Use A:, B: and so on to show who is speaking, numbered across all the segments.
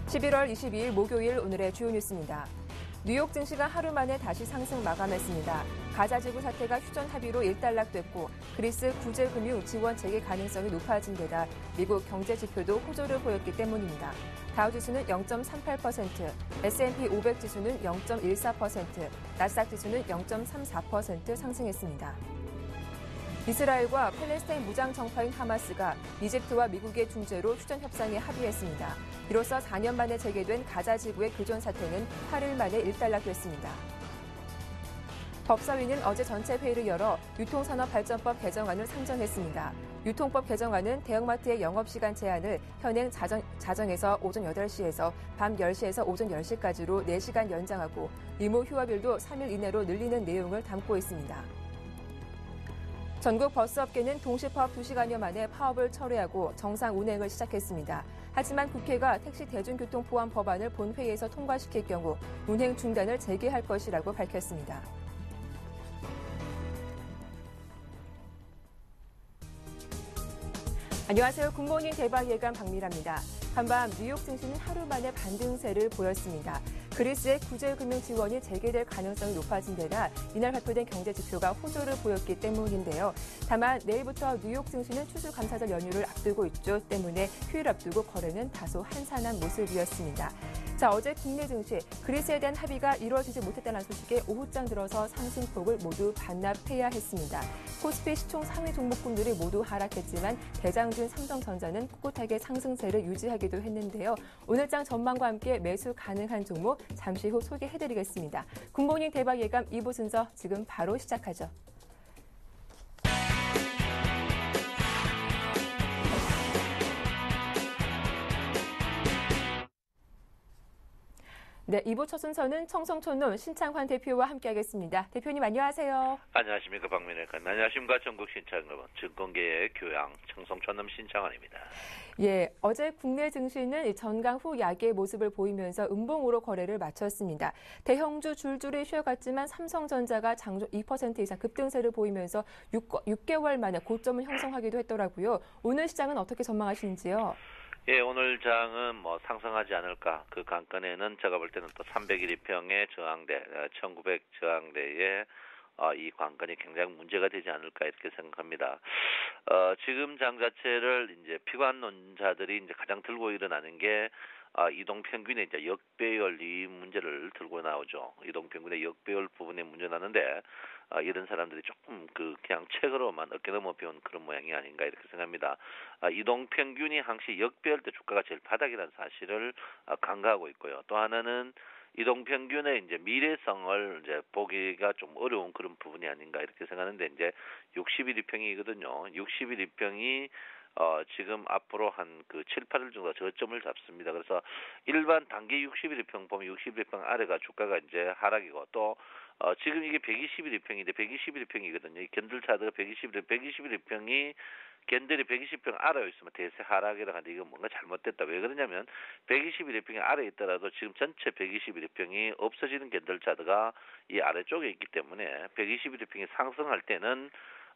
A: 11월 22일 목요일 오늘의 주요 뉴스입니다. 뉴욕 증시가 하루 만에 다시 상승 마감했습니다. 가자지구 사태가 휴전 합의로 일단락됐고 그리스 구제금융 지원 재개 가능성이 높아진 데다 미국 경제 지표도 호조를 보였기 때문입니다. 다우지수는 0.38%, S&P 500 지수는 0.14%, 나스닥 지수는 0.34% 상승했습니다. 이스라엘과 팔레스타인 무장 정파인 하마스가 이집트와 미국의 중재로 휴전 협상에 합의했습니다. 이로써 4년 만에 재개된 가자 지구의 교전 사태는 8일 만에 일단락됐습니다. 법사위는 어제 전체 회의를 열어 유통산업발전법 개정안을 상정했습니다. 유통법 개정안은 대형마트의 영업시간 제한을 현행 자정에서 오전 8시에서 밤 10시에서 오전 10시까지로 4시간 연장하고 의무 휴업일도 3일 이내로 늘리는 내용을 담고 있습니다. 전국 버스업계는 동시파업 2시간여 만에 파업을 철회하고 정상 운행을 시작했습니다. 하지만 국회가 택시 대중교통 포함 법안을 본회의에서 통과시킬 경우 운행 중단을 재개할 것이라고 밝혔습니다. 안녕하세요. 굿모닝 대박 예감 박미라입니다. 한밤 뉴욕 증시는 하루 만에 반등세를 보였습니다. 그리스의 구제금융 지원이 재개될 가능성이 높아진 데다 이날 발표된 경제 지표가 호조를 보였기 때문인데요. 다만 내일부터 뉴욕 증시는 추수감사절 연휴를 앞두고 있죠. 때문에 휴일 앞두고 거래는 다소 한산한 모습이었습니다. 자, 어제 국내 증시 그리스에 대한 합의가 이루어지지 못했다는 소식에 오후장 들어서 상승폭을 모두 반납해야 했습니다. 코스피 시총 상위 종목군들이 모두 하락했지만 대장주인 삼성전자는 꿋꿋하게 상승세를 유지하기도 했는데요. 오늘장 전망과 함께 매수 가능한 종목 잠시 후 소개해드리겠습니다. 굿모닝 대박 예감 2부 순서 지금 바로 시작하죠. 네, 2부 첫 순서는 청송촌론 신창환 대표와 함께하겠습니다. 대표님 안녕하세요.
B: 안녕하십니까 박민혜가. 안녕하십니까 전국 신창 여러분. 증권계의 교양 청송촌론 신창환입니다.
A: 예, 어제 국내 증시는 전강 후 약의 모습을 보이면서 음봉으로 거래를 마쳤습니다. 대형주 줄줄이 쉬어갔지만 삼성전자가 장중 2% 이상 급등세를 보이면서 6개월 만에 고점을 형성하기도 했더라고요. 오늘 시장은 어떻게 전망하시는지요?
B: 예, 오늘 장은 상승하지 않을까. 그 관건에는 제가 볼 때는 또 301평의 저항대, 1900 저항대의 이 관건이 굉장히 문제가 되지 않을까 이렇게 생각합니다. 지금 장 자체를 이제 피관론자들이 이제 가장 들고 일어나는 게 이동평균의 이제 역배열 이 문제를 들고 나오죠. 이동평균의 역배열 부분에 문제 나는데 이런 사람들이 조금 그냥 책으로만 어깨너머 배운 그런 모양이 아닌가 이렇게 생각합니다. 이동평균이 항시 역배열 때 주가가 제일 바닥이라는 사실을 간과하고 있고요. 또 하나는 이동평균의 이제 미래성을 이제 보기가 좀 어려운 그런 부분이 아닌가 이렇게 생각하는데 이제 61일평이거든요. 61일평이 지금 앞으로 한 7, 8일 정도 저점을 잡습니다. 그래서 일반 단기 61일평 보면 61일평 아래가 주가가 이제 하락이고 또 지금 이게 121일평인데 121일평이거든요. 이 견들 차트가 121일평이 캔들이 120평 아래에 있으면 대세 하락이라고 하는데 이건 뭔가 잘못됐다. 왜 그러냐면 121일평이 아래에 있더라도 지금 전체 121일평이 없어지는 캔들 차트가 이 아래쪽에 있기 때문에 121일평이 상승할 때는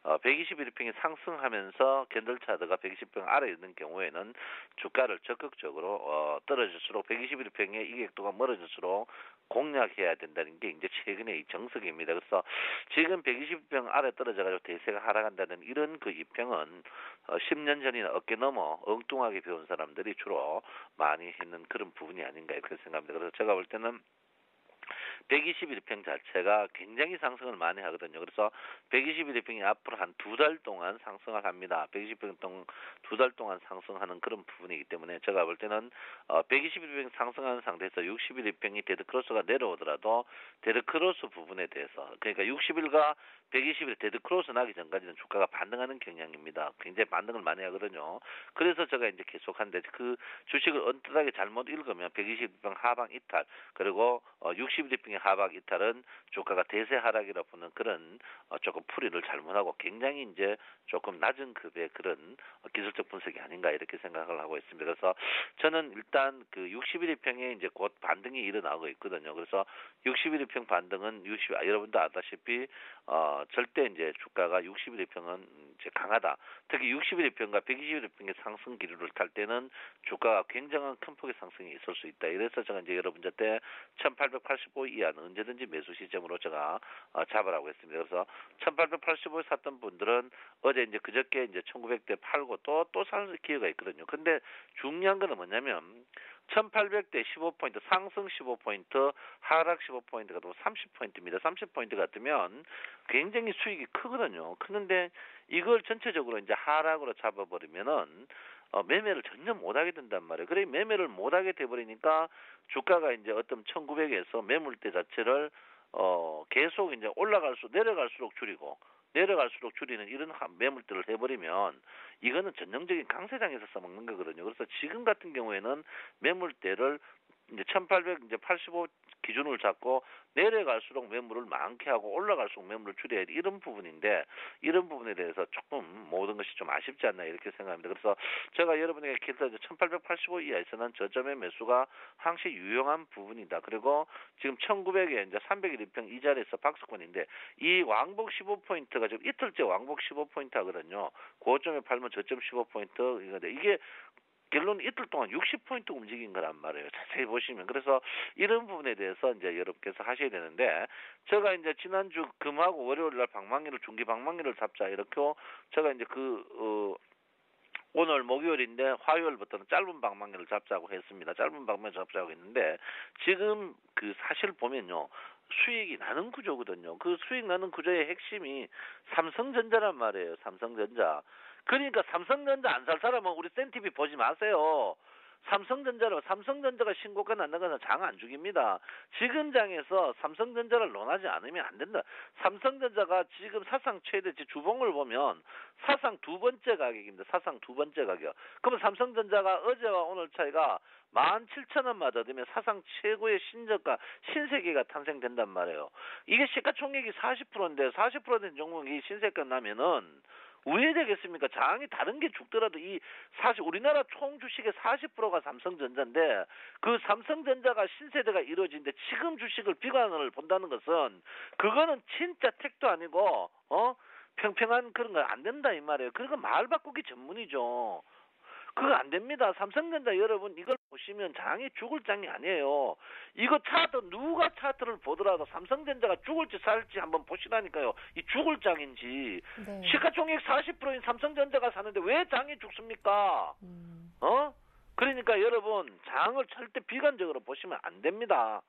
B: 121일평이 상승하면서 캔들 차트가 120평 아래에 있는 경우에는 주가를 적극적으로 떨어질수록 121일평의 이격도가 멀어질수록 공략해야 된다는 게 이제 최근의 이 정석입니다. 그래서 지금 120평 아래 떨어져가지고 대세가 하락한다는 이런 그 입평은 10년 전이나 어깨 넘어 엉뚱하게 배운 사람들이 주로 많이 했는 그런 부분이 아닌가 이렇게 생각합니다. 그래서 제가 볼 때는 121일평 자체가 굉장히 상승을 많이 하거든요. 그래서 121일평이 앞으로 한 2달 동안 상승을 합니다. 120일평 동안 2달 동안 상승하는 그런 부분이기 때문에 제가 볼 때는 121일평 상승하는 상태에서 61일평이 데드크로스가 내려오더라도 데드크로스 부분에 대해서 그러니까 60일과 120일 데드크로스 나기 전까지는 주가가 반등하는 경향입니다. 굉장히 반등을 많이 하거든요. 그래서 제가 이제 계속하는데 그 주식을 언뜻하게 잘못 읽으면 120일평 하방 이탈 그리고 61일평 20일평의 하락 이탈은 주가가 대세 하락이라 보는 그런 조금 풀이를 잘못하고 굉장히 이제 조금 낮은 급의 그런 기술적 분석이 아닌가 이렇게 생각을 하고 있습니다. 그래서 저는 일단 그 61일평에 이제 곧 반등이 일어나고 있거든요. 그래서 61일평 반등은 여러분도 아다시피 절대 이제 주가가 61일평은 이제 강하다. 특히 61일평과 121일평의 상승 기류를 탈 때는 주가가 굉장한 큰 폭의 상승이 있을 수 있다. 이래서 제가 이제 여러분한테 1885 이하는 언제든지 매수 시점으로 제가 잡으라고 했습니다. 그래서 1885에 샀던 분들은 어제 이제 그저께 이제 1900대 팔고 또 살 기회가 있거든요. 근데 중요한 거는 뭐냐면 1800대 15포인트, 상승 15포인트, 하락 15포인트가 또 30포인트입니다. 30포인트 같으면 굉장히 수익이 크거든요. 크는데 이걸 전체적으로 이제 하락으로 잡아버리면은 매매를 전혀 못하게 된단 말이에요. 그래 매매를 못하게 돼버리니까 주가가 이제 어떤 1900에서 매물대 자체를 계속 이제 내려갈수록 줄이고 내려갈수록 줄이는 이런 매물들을 해버리면 이거는 전형적인 강세장에서 써먹는 거거든요. 그래서 지금 같은 경우에는 매물대를 이제 1885 기준을 잡고 내려갈수록 매물을 많게 하고 올라갈수록 매물을 줄여야 돼. 이런 부분인데 이런 부분에 대해서 조금 모든 것이 좀 아쉽지 않나 이렇게 생각합니다. 그래서 제가 여러분에게 계속 1885 이하에서는 저점의 매수가 항시 유용한 부분이다. 그리고 지금 1900에 이제 301일평 이 자리에서 박스권인데 이 왕복 15포인트가 지금 이틀째 왕복 15포인트 하거든요. 고점에 팔면 저점 15포인트 이건데 이게 결론 이틀 동안 60포인트 움직인 거란 말이에요. 자세히 보시면. 그래서 이런 부분에 대해서 이제 여러분께서 하셔야 되는데, 제가 이제 지난주 금하고 월요일 날 중기 방망이를 잡자, 이렇게 제가 이제 오늘 목요일인데 화요일부터는 짧은 방망이를 잡자고 했습니다. 짧은 방망이 잡자고 했는데, 지금 사실 보면요. 수익이 나는 구조거든요. 그 수익 나는 구조의 핵심이 삼성전자란 말이에요. 삼성전자. 그러니까 삼성전자 안 살 사람은 우리 센티비 보지 마세요. 삼성전자가 신고가 난다거나 장 안 죽입니다. 지금 장에서 삼성전자를 논하지 않으면 안 된다. 삼성전자가 지금 사상 최대치 주봉을 보면 사상 두 번째 가격입니다. 사상 두 번째 가격. 그러면 삼성전자가 어제와 오늘 차이가 17,000원 맞아들면 사상 최고의 신저가 신세계가 탄생된단 말이에요. 이게 시가총액이 40%인데 40%된 종목이 신세가 나면은 왜 되겠습니까? 장이 다른 게 죽더라도 사실 우리나라 총 주식의 40%가 삼성전자인데 그 삼성전자가 신세대가 이루어지는데 지금 주식을 비관을 본다는 것은 그거는 진짜 택도 아니고 평평한 그런 거 안 된다 이 말이에요. 그러니까 말 바꾸기 전문이죠. 그거 안 됩니다. 삼성전자 여러분 이걸 보시면 장이 죽을 장이 아니에요. 이거 누가 차트를 보더라도 삼성전자가 죽을지 살지 한번 보시라니까요. 이 죽을 장인지. 네. 시가총액 40%인 삼성전자가 사는데 왜 장이 죽습니까? 그러니까 여러분 장을 절대 비관적으로 보시면 안 됩니다.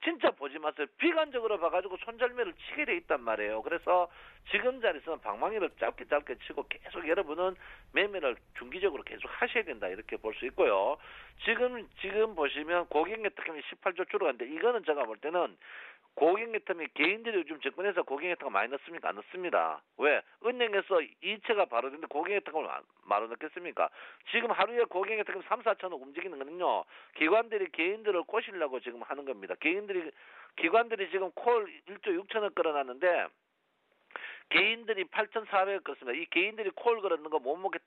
B: 진짜 보지 마세요. 비관적으로 봐가지고 손절매를 치게 돼 있단 말이에요. 그래서 지금 자리에서는 방망이를 짧게 치고 계속 여러분은 매매를 중기적으로 계속 하셔야 된다. 이렇게 볼 수 있고요. 지금 보시면 고객매탁금이 18조 줄어갔는데 이거는 제가 볼 때는 고객매탁금이 개인들이 요즘 정권에서 고객매탁금 많이 넣습니까? 안 넣습니다. 왜? 은행에서 이체가 바로 되는데 고객매탁금을 바로 넣겠습니까? 지금 하루에 고객매탁금 3, 4천억 움직이는 거는요. 기관들이 개인들을 꼬시려고 지금 하는 겁니다. 기관들이 지금 콜 1조 6천억 끌어놨는데 개인들이 8,400억 껐습니다. 이 개인들이 콜 걸었는 거 못 먹게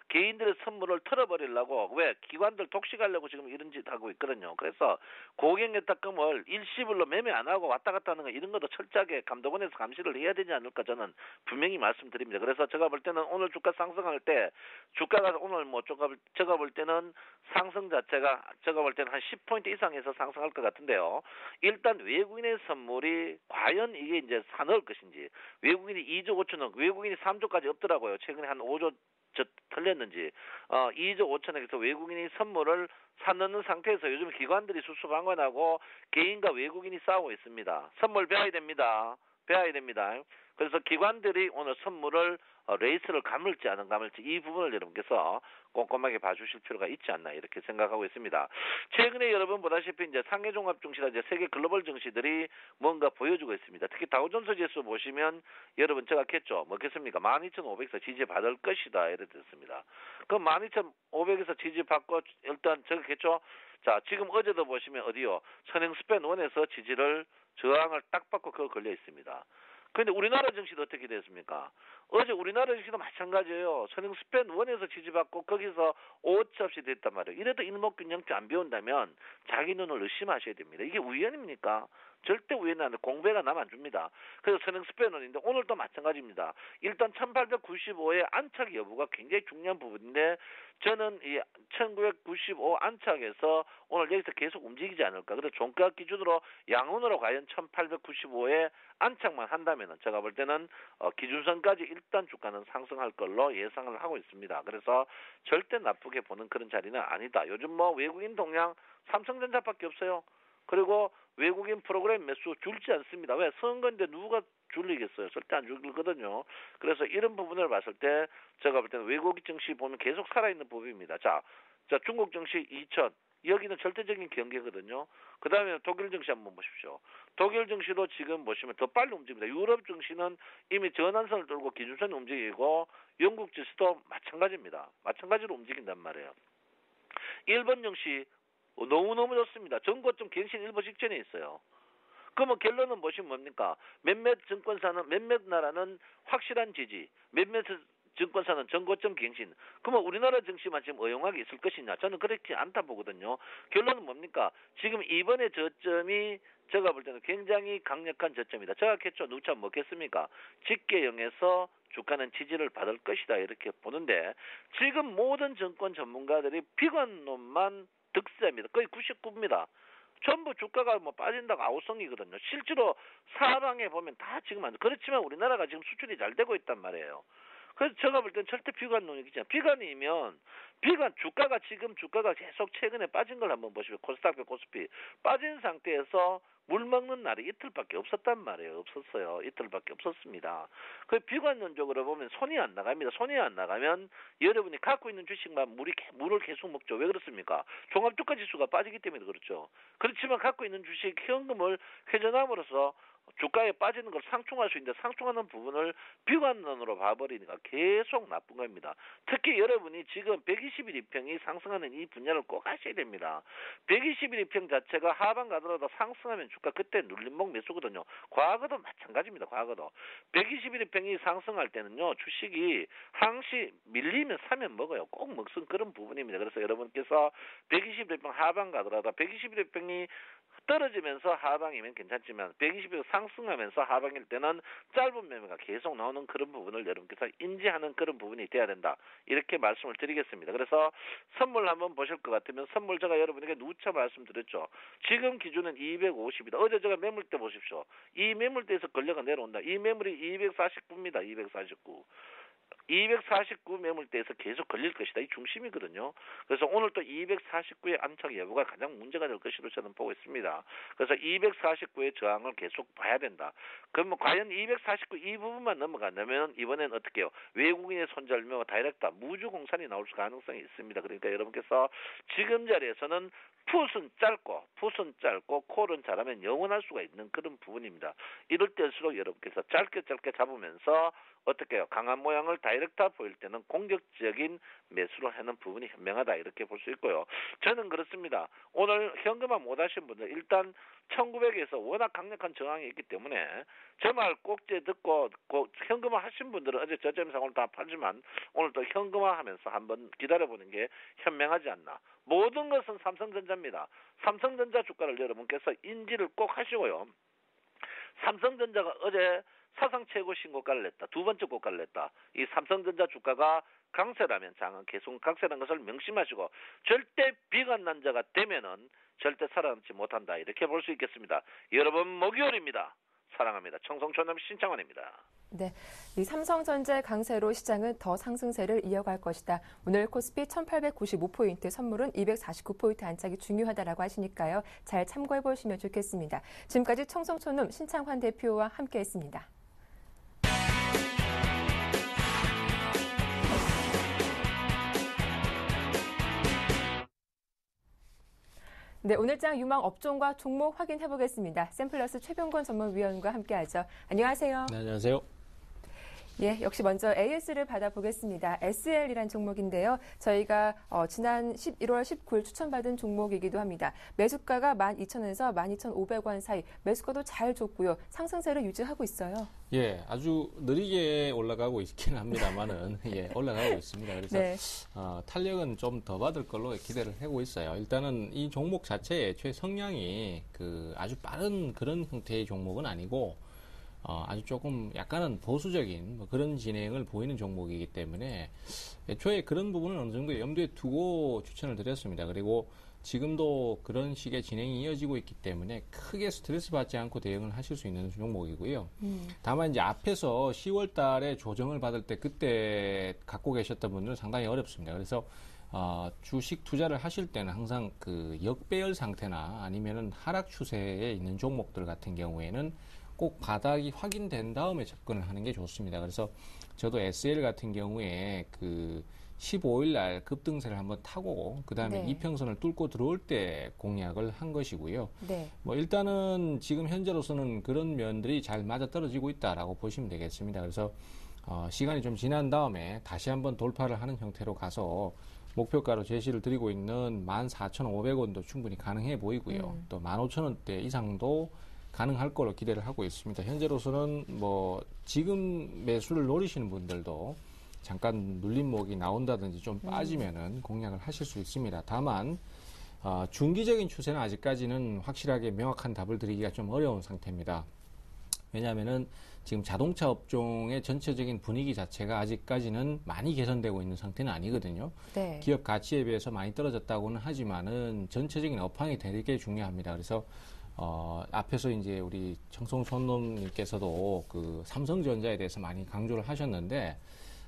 B: 개인들의 선물을 털어버리려고 왜 기관들 독식하려고 지금 이런 짓 하고 있거든요. 그래서 고객예탁금을 일시불로 매매 안 하고 왔다 갔다 하는 거 이런 것도 철저하게 감독원에서 감시를 해야 되지 않을까 저는 분명히 말씀드립니다. 그래서 제가 볼 때는 오늘 주가 상승할 때 주가가 오늘 제가 볼 때는 상승 자체가 제가 볼 때는 한 10포인트 이상에서 상승할 것 같은데요. 일단 외국인의 선물이 과연 이게 이제 사넣을 것인지 외국인이 2조 5천억 외국인이 3조까지 없더라고요. 최근에 한 5조 털렸는지 2조 5천억에서 외국인이 선물을 사놓는 상태에서 요즘 기관들이 수수방관하고 개인과 외국인이 싸우고 있습니다. 선물 배워야 됩니다. 그래서 기관들이 오늘 선물을 레이스를 감을지 안 감을지 이 부분을 여러분께서 꼼꼼하게 봐주실 필요가 있지 않나 이렇게 생각하고 있습니다. 최근에 여러분 보다시피 이제 상해 종합 증시나 이제 세계 글로벌 증시들이 뭔가 보여주고 있습니다. 특히 다우존스 지수 보시면 여러분 제가 했죠. 뭐겠습니까? 12,500에서 지지받을 것이다 이렇게 됐습니다. 그럼 12,500에서 지지받고 일단 저거 했죠. 자 지금 어제도 보시면 어디요? 선행스팬 1에서 지지를 저항을 딱 받고 그거 걸려 있습니다. 그런데 우리나라 증시도 어떻게 됐습니까? 어제 우리나라 증시도 마찬가지예요. 선행스팬 원에서 지지받고 거기서 오차없이 됐단 말이에요. 이래도 일목균형표 안 배운다면 자기 눈을 의심하셔야 됩니다. 이게 우연입니까? 절대 우연이 아니라 공배가 남 안 줍니다. 그래서 선행스팬원인데 오늘도 마찬가지입니다. 일단 1895의 안착 여부가 굉장히 중요한 부분인데 저는 이 1995 안착에서 오늘 여기서 계속 움직이지 않을까. 그래서 종가 기준으로 양운으로 과연 1895에 안착만 한다면은 제가 볼 때는 기준선까지 일단 주가는 상승할 걸로 예상을 하고 있습니다. 그래서 절대 나쁘게 보는 그런 자리는 아니다. 요즘 뭐 외국인 동향 삼성전자밖에 없어요. 그리고 외국인 프로그램 매수 줄지 않습니다. 왜? 선거인데 누가 줄리겠어요? 절대 안 줄거든요. 그래서 이런 부분을 봤을 때 제가 볼 때는 외국 증시 보면 계속 살아있는 부분입니다. 자 중국 증시 2000 여기는 절대적인 경계거든요. 그 다음에 독일 증시 한번 보십시오. 독일 증시도 지금 보시면 더 빨리 움직입니다. 유럽 증시는 이미 전환선을 돌고 기준선이 움직이고 영국 증시도 마찬가지입니다. 마찬가지로 움직인단 말이에요. 일본 증시 너무너무 좋습니다. 전고점 갱신 일부 직전에 있어요. 그러면 결론은 보시면 뭡니까? 몇몇 증권사는 몇몇 나라는 확실한 지지, 몇몇 증권사는 전고점 갱신. 그러면 우리나라 증시만 지금 어용하게 있을 것이냐? 저는 그렇지 않다 보거든요. 결론은 뭡니까? 지금 이번에 저점이 제가 볼 때는 굉장히 강력한 저점이다. 제가 했죠. 누차 먹겠습니까? 직계형에서 주가는 지지를 받을 것이다 이렇게 보는데 지금 모든 정권 전문가들이 비관론만 득세입니다. 거의 99입니다. 전부 주가가 뭐 빠진다고 아우성이거든요. 실제로 사방에 보면 다 지금 안 돼. 그렇지만 우리나라가 지금 수출이 잘 되고 있단 말이에요. 그래서 제가 볼 땐 절대 비관론이잖아요. 비관이면 주가가 계속 최근에 빠진 걸 한번 보시면 코스닥 코스피 빠진 상태에서 물 먹는 날이 이틀밖에 없었단 말이에요. 없었어요. 이틀밖에 없었습니다. 그 비관론적으로 보면 손이 안 나갑니다. 손이 안 나가면 여러분이 갖고 있는 주식만 물을 계속 먹죠. 왜 그렇습니까? 종합주가지수가 빠지기 때문에 그렇죠. 그렇지만 갖고 있는 주식 현금을 회전함으로써 주가에 빠지는 걸 상충할 수 있는데 상충하는 부분을 비관론으로 봐버리니까 계속 나쁜 겁니다. 특히 여러분이 지금 121 2평이 상승하는 이 분야를 꼭 하셔야 됩니다. 121 2평 자체가 하방 가더라도 상승하면 주가 그때 눌림목 매수거든요. 과거도 마찬가지입니다. 과거도 121 2평이 상승할 때는요. 주식이 항시 밀리면 사면 먹어요. 꼭 먹는 그런 부분입니다. 그래서 여러분께서 121 2평 하방 가더라도 121 2평이 떨어지면서 하방이면 괜찮지만 120에서 상승하면서 하방일 때는 짧은 매매가 계속 나오는 그런 부분을 여러분께서 인지하는 그런 부분이 돼야 된다. 이렇게 말씀을 드리겠습니다. 그래서 선물 한번 보실 것 같으면 선물 제가 여러분에게 누차 말씀드렸죠. 지금 기준은 250이다. 어제 제가 매물대 보십시오. 이 매물대에서 걸려가 내려온다. 이 매물이 249입니다. 249 매물대에서 계속 걸릴 것이다. 이 중심이거든요. 그래서 오늘 또 249의 안착 여부가 가장 문제가 될 것으로 저는 보고 있습니다. 그래서 249의 저항을 계속 봐야 된다. 그럼 과연 249 이 부분만 넘어간다면 이번엔 어떻게 해요? 외국인의 손절며 다이렉트 무주공산이 나올 가능성이 있습니다. 그러니까 여러분께서 지금 자리에서는 풋은 짧고 콜은 잘하면 영원할 수가 있는 그런 부분입니다. 이럴 때일수록 여러분께서 짧게 잡으면서 어떻게 해요? 강한 모양을 다이렉트 보일 때는 공격적인 매수를 하는 부분이 현명하다 이렇게 볼 수 있고요. 저는 그렇습니다. 오늘 현금화 못 하신 분들 일단 1900에서 워낙 강력한 저항이 있기 때문에 저 말 꼭지 듣고 현금화 하신 분들은 어제 저점에서 오늘 다 팔지만 오늘 또 현금화 하면서 한번 기다려보는 게 현명하지 않나. 모든 것은 삼성전자입니다. 삼성전자 주가를 여러분께서 인지를 꼭 하시고요. 삼성전자가 어제 사상 최고 신고가를 냈다. 두 번째 고가를 냈다. 이 삼성전자 주가가 강세라면 장은 계속 강세라는 것을 명심하시고 절대 비관난자가 되면은 절대 살아남지 못한다. 이렇게 볼 수 있겠습니다. 여러분 목요일입니다. 사랑합니다. 청송초남 신창원입니다.
A: 네, 이 삼성전자의 강세로 시장은 더 상승세를 이어갈 것이다. 오늘 코스피 1895포인트, 선물은 249포인트 안착이 중요하다라고 하시니까요. 잘 참고해 보시면 좋겠습니다. 지금까지 청송초남 신창환 대표와 함께했습니다. 네, 오늘장 유망 업종과 종목 확인해 보겠습니다. 샘플러스 최병권 전문위원과 함께하죠. 안녕하세요.
C: 네, 안녕하세요.
A: 예, 역시 먼저 AS를 받아보겠습니다. SL이란 종목인데요. 저희가 지난 1월 19일 추천받은 종목이기도 합니다. 매수가가 12,000원에서 12,500원 사이, 매수가도 잘 줬고요. 상승세를 유지하고 있어요.
C: 예, 아주 느리게 올라가고 있긴 합니다만은 예, 올라가고 있습니다. 그래서
A: 네.
C: 탄력은 좀 더 받을 걸로 기대를 하고 있어요. 일단은 이 종목 자체의 최 성향이 아주 빠른 그런 형태의 종목은 아니고 아주 조금 약간은 보수적인 그런 진행을 보이는 종목이기 때문에 애초에 그런 부분은 어느 정도 염두에 두고 추천을 드렸습니다. 그리고 지금도 그런 식의 진행이 이어지고 있기 때문에 크게 스트레스 받지 않고 대응을 하실 수 있는 종목이고요. 다만 이제 앞에서 10월 달에 조정을 받을 때 그때 갖고 계셨던 분들은 상당히 어렵습니다. 그래서 주식 투자를 하실 때는 항상 그 역배열 상태나 아니면은 하락 추세에 있는 종목들 같은 경우에는 꼭 바닥이 확인된 다음에 접근을 하는 게 좋습니다. 그래서 저도 SL 같은 경우에 15일 날 급등세를 한번 타고 그다음에
A: 네.
C: 이평선을 뚫고 들어올 때 공략을 한 것이고요.
A: 네.
C: 일단은 지금 현재로서는 그런 면들이 잘 맞아떨어지고 있다라고 보시면 되겠습니다. 그래서 시간이 좀 지난 다음에 다시 한번 돌파를 하는 형태로 가서 목표가로 제시를 드리고 있는 14,500원도 충분히 가능해 보이고요. 또 15,000원대 이상도 가능할 거로 기대를 하고 있습니다. 현재로서는 지금 매수를 노리시는 분들도 잠깐 눌림목이 나온다든지 좀 빠지면은 공략을 하실 수 있습니다. 다만 중기적인 추세는 아직까지는 확실하게 명확한 답을 드리기가 좀 어려운 상태입니다. 왜냐하면은 지금 자동차 업종의 전체적인 분위기 자체가 아직까지는 많이 개선되고 있는 상태는 아니거든요.
A: 네.
C: 기업 가치에 비해서 많이 떨어졌다고는 하지만은 전체적인 업황이 되게 중요합니다. 그래서 앞에서 이제 우리 청송촌놈님께서도 삼성전자에 대해서 많이 강조를 하셨는데,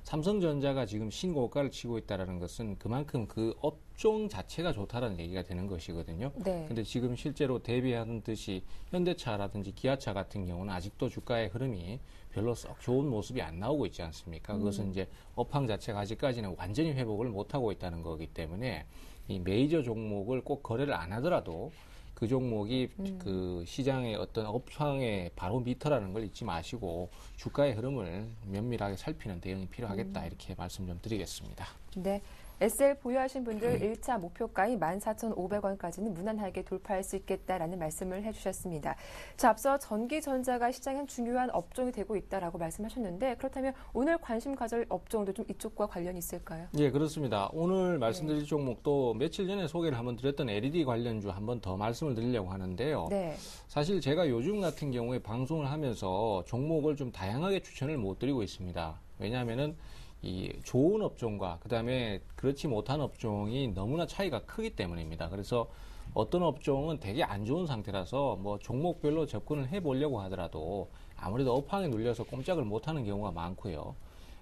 C: 삼성전자가 지금 신고가를 치고 있다는 것은 그만큼 그 업종 자체가 좋다는 얘기가 되는 것이거든요.
A: 네.
C: 근데 지금 실제로 대비하는 듯이 현대차라든지 기아차 같은 경우는 아직도 주가의 흐름이 별로 썩 좋은 모습이 안 나오고 있지 않습니까? 그것은 이제 업황 자체가 아직까지는 완전히 회복을 못하고 있다는 거기 때문에 이 메이저 종목을 꼭 거래를 안 하더라도 그 종목이 그 시장의 어떤 업황의 바로미터라는 걸 잊지 마시고 주가의 흐름을 면밀하게 살피는 대응이 필요하겠다, 이렇게 말씀 좀 드리겠습니다.
A: 네. SL 보유하신 분들 1차 목표가인 14,500원까지는 무난하게 돌파할 수 있겠다라는 말씀을 해주셨습니다. 자, 앞서 전기전자가 시장의 중요한 업종이 되고 있다라고 말씀하셨는데, 그렇다면 오늘 관심 가질 업종도 좀 이쪽과 관련이 있을까요?
C: 예, 그렇습니다. 오늘 말씀드릴 종목도 며칠 전에 소개를 한번 드렸던 LED 관련주 한번 더 말씀을 드리려고 하는데요.
A: 네.
C: 사실 제가 요즘 같은 경우에 방송을 하면서 종목을 좀 다양하게 추천을 못 드리고 있습니다. 왜냐하면은 이 좋은 업종과 그다음에 그렇지 못한 업종이 너무나 차이가 크기 때문입니다. 그래서 어떤 업종은 되게 안 좋은 상태라서 종목별로 접근을 해보려고 하더라도 아무래도 업황에 눌려서 꼼짝을 못하는 경우가 많고요.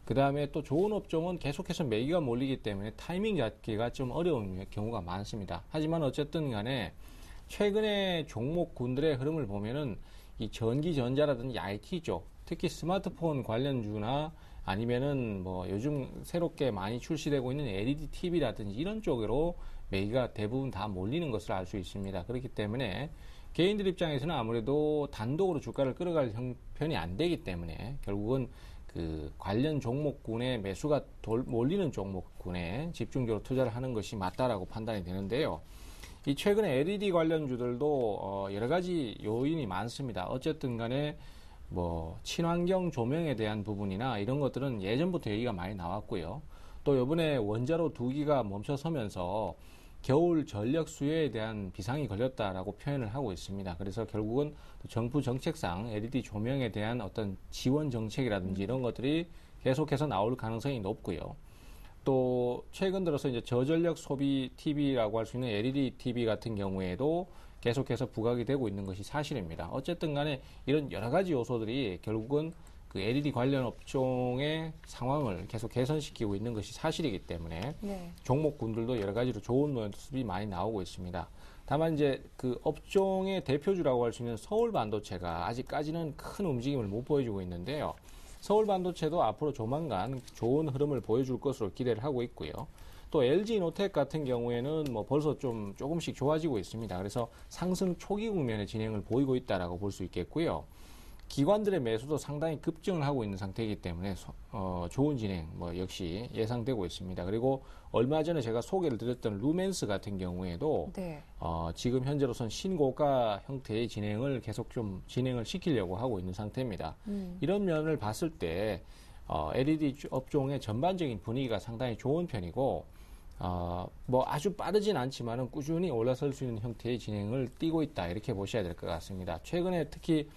C: 그다음에 또 좋은 업종은 계속해서 매기가 몰리기 때문에 타이밍 잡기가 좀 어려운 경우가 많습니다. 하지만 어쨌든 간에 최근에 종목군들의 흐름을 보면은 이 전기전자라든지 IT 쪽, 특히 스마트폰 관련주나 아니면은 요즘 새롭게 많이 출시되고 있는 LED TV라든지 이런 쪽으로 매기가 대부분 다 몰리는 것을 알 수 있습니다. 그렇기 때문에 개인들 입장에서는 아무래도 단독으로 주가를 끌어갈 형편이 안 되기 때문에 결국은 그 관련 종목군의 매수가 몰리는 종목군에 집중적으로 투자를 하는 것이 맞다라고 판단이 되는데요. 이 최근에 LED 관련주들도 여러 가지 요인이 많습니다. 어쨌든 간에 친환경 조명에 대한 부분이나 이런 것들은 예전부터 얘기가 많이 나왔고요. 또 이번에 원자로 2기가 멈춰서면서 겨울 전력 수요에 대한 비상이 걸렸다라고 표현을 하고 있습니다. 그래서 결국은 정부 정책상 LED 조명에 대한 어떤 지원 정책이라든지 이런 것들이 계속해서 나올 가능성이 높고요. 또 최근 들어서 이제 저전력 소비 TV라고 할 수 있는 LED TV 같은 경우에도 계속해서 부각이 되고 있는 것이 사실입니다. 어쨌든 간에 이런 여러 가지 요소들이 결국은 그 LED 관련 업종의 상황을 계속 개선시키고 있는 것이 사실이기 때문에
A: 네.
C: 종목군들도 여러 가지로 좋은 모습이 많이 나오고 있습니다. 다만 이제 그 업종의 대표주라고 할 수 있는 서울 반도체가 아직까지는 큰 움직임을 못 보여주고 있는데요. 서울 반도체도 앞으로 조만간 좋은 흐름을 보여줄 것으로 기대를 하고 있고요. 또 LG노텍 같은 경우에는 벌써 조금씩 좋아지고 있습니다. 그래서 상승 초기 국면의 진행을 보이고 있다라고 볼 수 있겠고요. 기관들의 매수도 상당히 급증을 하고 있는 상태이기 때문에 좋은 진행 역시 예상되고 있습니다. 그리고 얼마 전에 제가 소개를 드렸던 루멘스 같은 경우에도
A: 네.
C: 지금 현재로선 신고가 형태의 진행을 계속 좀 진행을 시키려고 하고 있는 상태입니다. 이런 면을 봤을 때 LED 업종의 전반적인 분위기가 상당히 좋은 편이고 아주 빠르진 않지만은 꾸준히 올라설 수 있는 형태의 진행을 띠고 있다 이렇게 보셔야 될 것 같습니다. 최근에 특히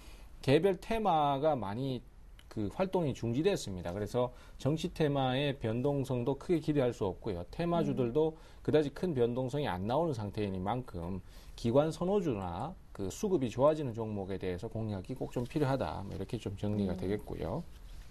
C: 개별 테마가 많이 그 활동이 중지됐습니다. 그래서 정치 테마의 변동성도 크게 기대할 수 없고요. 테마주들도 그다지 큰 변동성이 안 나오는 상태이니만큼 기관 선호주나 그 수급이 좋아지는 종목에 대해서 공략이 꼭 좀 필요하다. 이렇게 좀 정리가 되겠고요.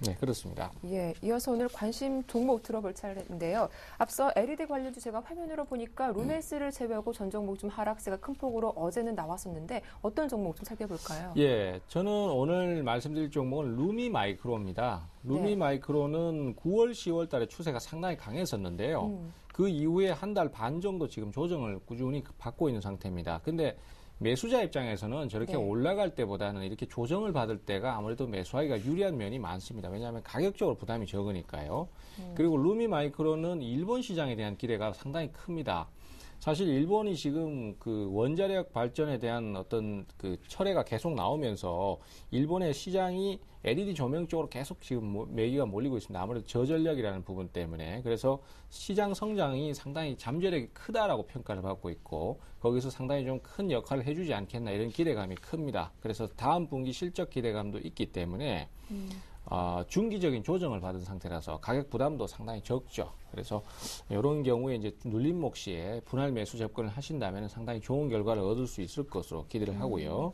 C: 네, 그렇습니다.
A: 예, 이어서 오늘 관심 종목 들어볼 차례인데요. 앞서 LED 관련주 제가 화면으로 보니까 루멘스를 제외하고 전 종목 좀 하락세가 큰 폭으로 어제는 나왔었는데 어떤 종목 좀 살펴볼까요?
C: 예, 저는 오늘 말씀드릴 종목은 루미마이크로입니다. 루미마이크로는 9월, 10월 달에 추세가 상당히 강했었는데요. 그 이후에 한 달 반 정도 지금 조정을 꾸준히 받고 있는 상태입니다. 근데 매수자 입장에서는 저렇게 올라갈 때보다는 이렇게 조정을 받을 때가 아무래도 매수하기가 유리한 면이 많습니다. 왜냐하면 가격적으로 부담이 적으니까요. 그리고 루미마이크로는 일본 시장에 대한 기대가 상당히 큽니다. 사실 일본이 지금 그 원자력 발전에 대한 어떤 그 철회가 계속 나오면서 일본의 시장이 LED 조명 쪽으로 계속 지금 매기가 몰리고 있습니다. 아무래도 저전력이라는 부분 때문에. 그래서 시장 성장이 상당히 잠재력이 크다라고 평가를 받고 있고 거기서 상당히 좀 큰 역할을 해주지 않겠나 이런 기대감이 큽니다. 그래서 다음 분기 실적 기대감도 있기 때문에 중기적인 조정을 받은 상태라서 가격 부담도 상당히 적죠. 그래서 이런 경우에 이제 눌림 몫시에 분할 매수 접근을 하신다면 상당히 좋은 결과를 얻을 수 있을 것으로 기대를 하고요.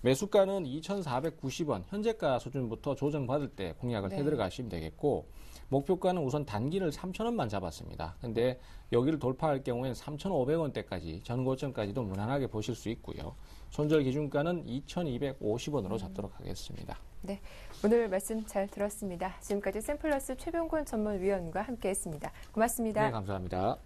C: 매수가는 2,490원, 현재가 수준부터 조정받을 때 공략을 해들어가시면 되겠고 목표가는 우선 단기를 3,000원만 잡았습니다. 근데 여기를 돌파할 경우에는 3,500원대까지 전고점까지도 무난하게 보실 수 있고요. 손절 기준가는 2,250원으로 잡도록 하겠습니다.
A: 네, 오늘 말씀 잘 들었습니다. 지금까지 샘플러스 최병권 전문위원과 함께했습니다. 고맙습니다.
C: 네, 감사합니다.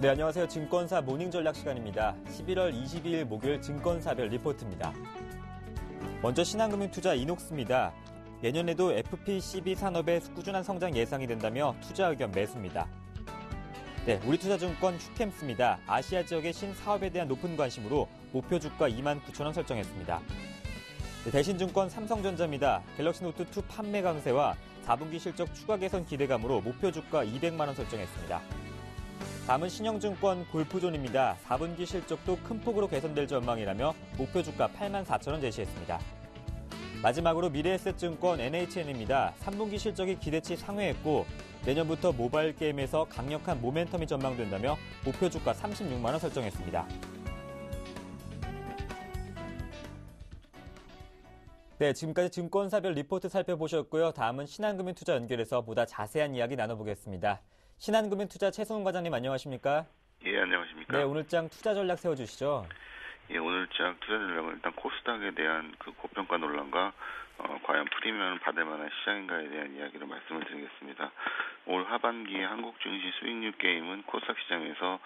D: 네, 안녕하세요. 증권사 모닝 전략 시간입니다. 11월 22일 목요일 증권사별 리포트입니다. 먼저 신한금융투자 이녹스입니다. 내년에도 FPCB 산업의 꾸준한 성장 예상이 된다며 투자 의견 매수입니다. 네, 우리투자증권 휴캠스입니다. 아시아 지역의 신사업에 대한 높은 관심으로 목표 주가 29,000원 설정했습니다. 네, 대신증권 삼성전자입니다. 갤럭시 노트 2 판매 강세와 4분기 실적 추가 개선 기대감으로 목표 주가 200만 원 설정했습니다. 다음은 신영증권 골프존입니다. 4분기 실적도 큰 폭으로 개선될 전망이라며 목표 주가 84,000원 제시했습니다. 마지막으로 미래에셋증권 NHN입니다. 3분기 실적이 기대치 상회했고 내년부터 모바일 게임에서 강력한 모멘텀이 전망된다며 목표 주가 36만 원 설정했습니다. 네, 지금까지 증권사별 리포트 살펴보셨고요. 다음은 신한금융투자 연결해서 보다 자세한 이야기 나눠보겠습니다. 신한금융투자 최승훈 과장님 안녕하십니까?
E: 예, 안녕하십니까?
D: 네, 오늘장 투자 전략 세워주시죠.
E: 예, 오늘장 투자 전략은 일단 코스닥에 대한 그 고평가 논란과 과연 프리미엄을 받을 만한 시장인가에 대한 이야기를 말씀을 드리겠습니다. 올 하반기에 한국 증시 수익률 게임은 코스닥 시장에서